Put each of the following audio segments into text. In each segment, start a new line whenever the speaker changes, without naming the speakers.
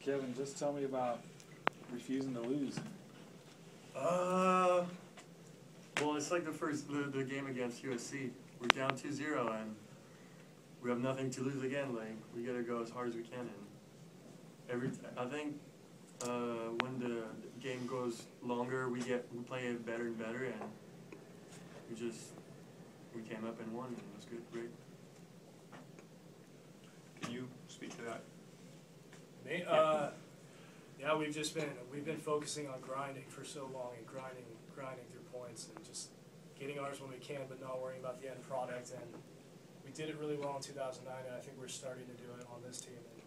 Kevin, just tell me about refusing to lose.
Well, it's like the game against USC. We're down 2-0 and we have nothing to lose again. Like, we gotta go as hard as we can. And I think when the game goes longer, we play it better and better, and we came up and won, and it was good, great.
Can you speak to that?
Me? Yeah, we've been focusing on grinding for so long, and grinding through points, and just getting ours when we can, but not worrying about the end product. And we did it really well in 2009, and I think we're starting to do it on this team. And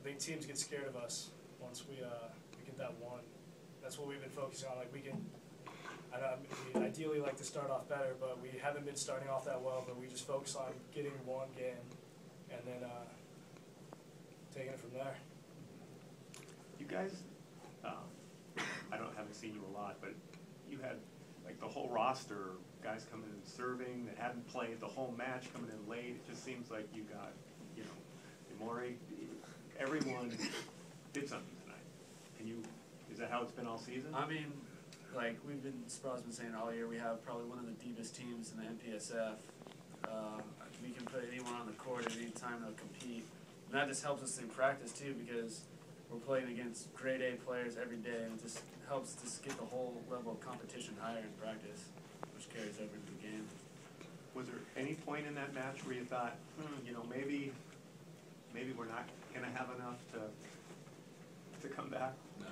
I think teams get scared of us once we get that one. That's what we've been focusing on. Like, we ideally like to start off better, but we haven't been starting off that well. But we just focus on getting one game, and then taking it from there.
You guys, haven't seen you a lot, but you had like the whole roster, guys coming in and serving that hadn't played the whole match, coming in late. It just seems like you got, Demore, everyone did something tonight. Is that how it's been all season?
I mean, like Spraw's been saying all year, we have probably one of the deepest teams in the NPSF. We can put anyone on the court at any time they'll compete. And that just helps us in practice too, because we're playing against grade A players every day, and it just helps get the whole level of competition higher in practice, which carries over into the game.
Was there any point in that match where you thought, maybe we're not going to have enough to come back?
No.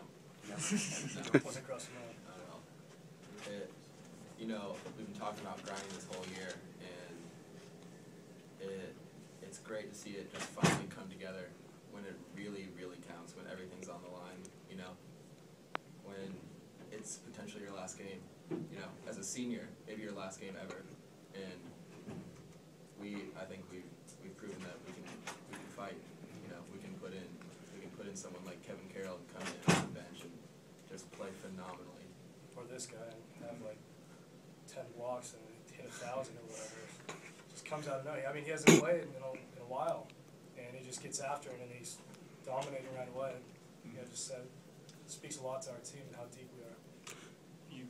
No. Wasn't crossing my mind.
Not at all. We've been talking about grinding this whole year, and it's great to see it just finally come together when it really, really counts, when everything's on the line, when it's potentially your last game, as a senior, maybe your last game ever, and I think we've proven that we can fight, we can put in someone like Kevin Carroll and come in on the bench and just play phenomenally.
Or this guy and have like 10 blocks and hit 1,000 or whatever. Just comes out of nowhere. I mean, he hasn't played in a while, and he just gets after it, and he's dominating right away. Just said, speaks a lot to our team and how deep we are.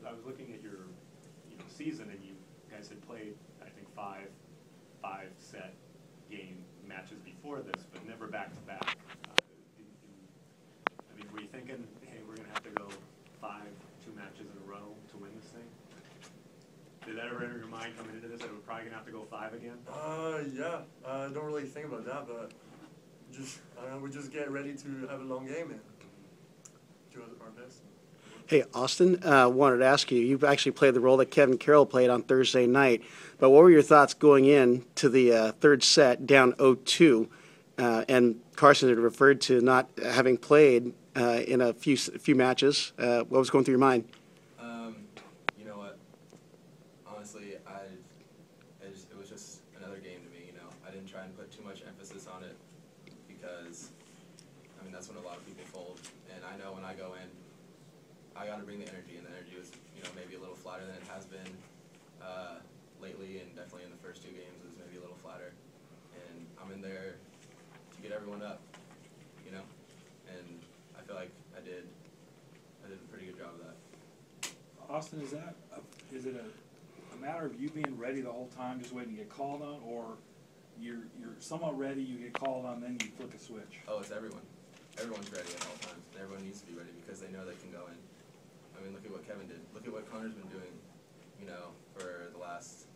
I was looking at your season, and you guys had played, I think, five-set game matches before this, but never back-to-back. Were you thinking, hey, we're going to have to go 2 matches in a row to win this thing? Did that ever enter your mind coming into this, that we're probably going to have to go 5 again?
Yeah. I don't really think about that, but we just get ready to have a long game and do our best.
Hey, Austin, wanted to ask you, you've actually played the role that Kevin Carroll played on Thursday night, but what were your thoughts going in to the third set down 0-2, and Carson had referred to not having played in a few matches. What was going through your mind?
You know what? Honestly, it was just another game to me. I didn't try and put too much emphasis on it because, that's when a lot of people fold. And I know when I go in, I got to bring the energy, and the energy was, maybe a little flatter than it has been lately, and definitely in the first 2 games it was maybe a little flatter. And I'm in there to get everyone up, and I feel like I did a pretty good job of that.
Austin, is it a matter of you being ready the whole time, just waiting to get called on, or you're somewhat ready, you get called on, then you flick a switch?
Oh, it's everyone. Everyone's ready at all times. Everyone needs to be ready because they know they can go in. Look at what Kevin did. Look at what Connor's been doing, for the last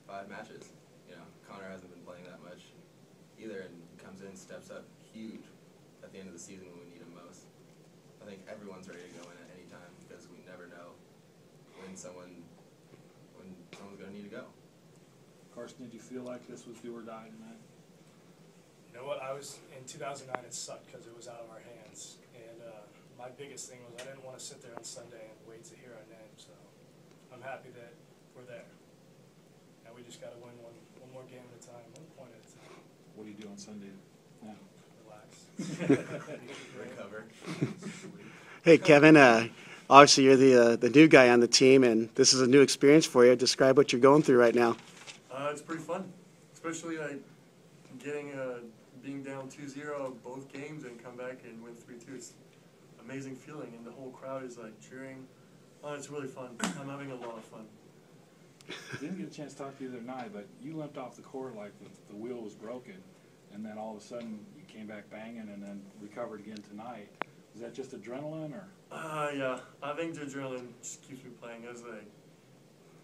5 matches. Connor hasn't been playing that much either, and comes in, steps up huge at the end of the season when we need him most. I think everyone's ready to go in at any time because we never know when someone's going to need to go.
Carson, did you feel like this was do or die tonight?
You know what? In 2009, it sucked because it was out of our hands. And my biggest thing was I didn't want to sit there on Sunday and wait to hear our name. So I'm happy that we're there. And we just got to win one more game at a time, 1 point at a time.
What do you do on Sunday now?
Relax.
Recover.
Hey, Kevin, obviously you're the new guy on the team, and this is a new experience for you. Describe what you're going through right now.
It's pretty fun, especially being being down 2-0 both games and come back and win 3-2. It's amazing feeling, and the whole crowd is like cheering. Oh, it's really fun. I'm having a lot of fun.
I didn't get a chance to talk to you the other night, but you limped off the court like the wheel was broken, and then all of a sudden you came back banging and then recovered again tonight. Is that just adrenaline, or?
Yeah, I think the adrenaline just keeps me playing.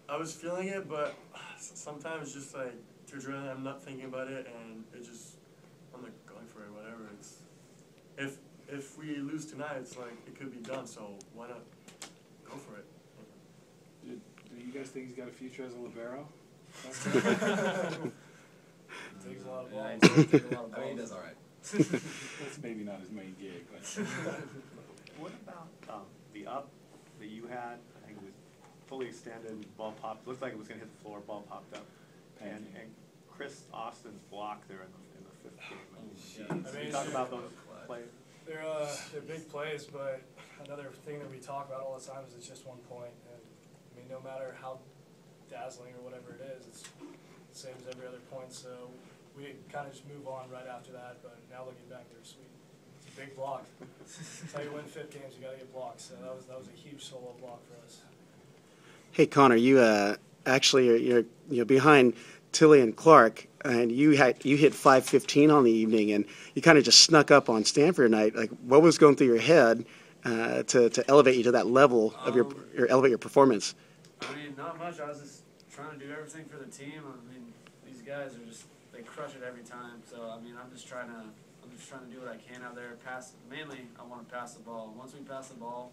I was feeling it, but sometimes just like the adrenaline, I'm not thinking about it, and I'm like going for it, whatever. If we lose tonight, it's like it could be done. So why not go for it?
Do you guys think he's got a future as a libero?
Takes a lot of
Yeah,
balls.
he's taking a lot of
I mean, he
balls.
does all right.
That's maybe not his main gig, but.
What about the up that you had? I think it was fully extended, ball popped. Looked like it was going to hit the floor. Ball popped up, and Chris Austin's block there in the fifth game.
I mean,
Can you talk about those plays?
They're big plays, but another thing that we talk about all the time is it's just 1 point. And I mean, no matter how dazzling or whatever it is, it's the same as every other point. So we kind of just move on right after that. But now looking back, they're sweet. It's a big block. That's how you win 5 games. You got to get blocks. So that was a huge solo block for us.
Hey, Connor, you actually you're behind Tillie and Clark, and you hit 515 on the evening, and you kind of just snuck up on Stanford tonight. Like, what was going through your head to elevate you to that level of elevate your performance?
I mean, not much. I was just trying to do everything for the team. I mean, these guys they crush it every time. So I mean, I'm just trying to do what I can out there. Mainly, I want to pass the ball. Once we pass the ball,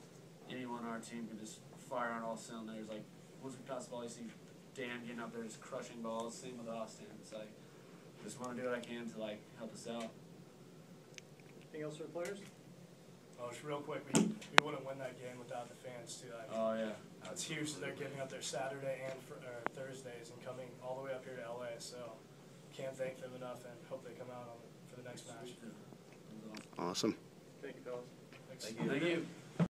anyone on our team can just fire on all cylinders. Like, once we pass the ball, you see Dan getting up there just crushing balls. Same with Austin. It's like, just want to do what I can to like help us out.
Anything else for the players?
Oh, just real quick, we wouldn't win that game without the fans too. I mean,
Oh yeah.
it's huge that they're giving up their Saturday and Thursdays and coming all the way up here to LA. So can't thank them enough, and hope they come out for the next match.
Awesome.
Thank you, fellas.
Thanks.
Thank you.
Thank you.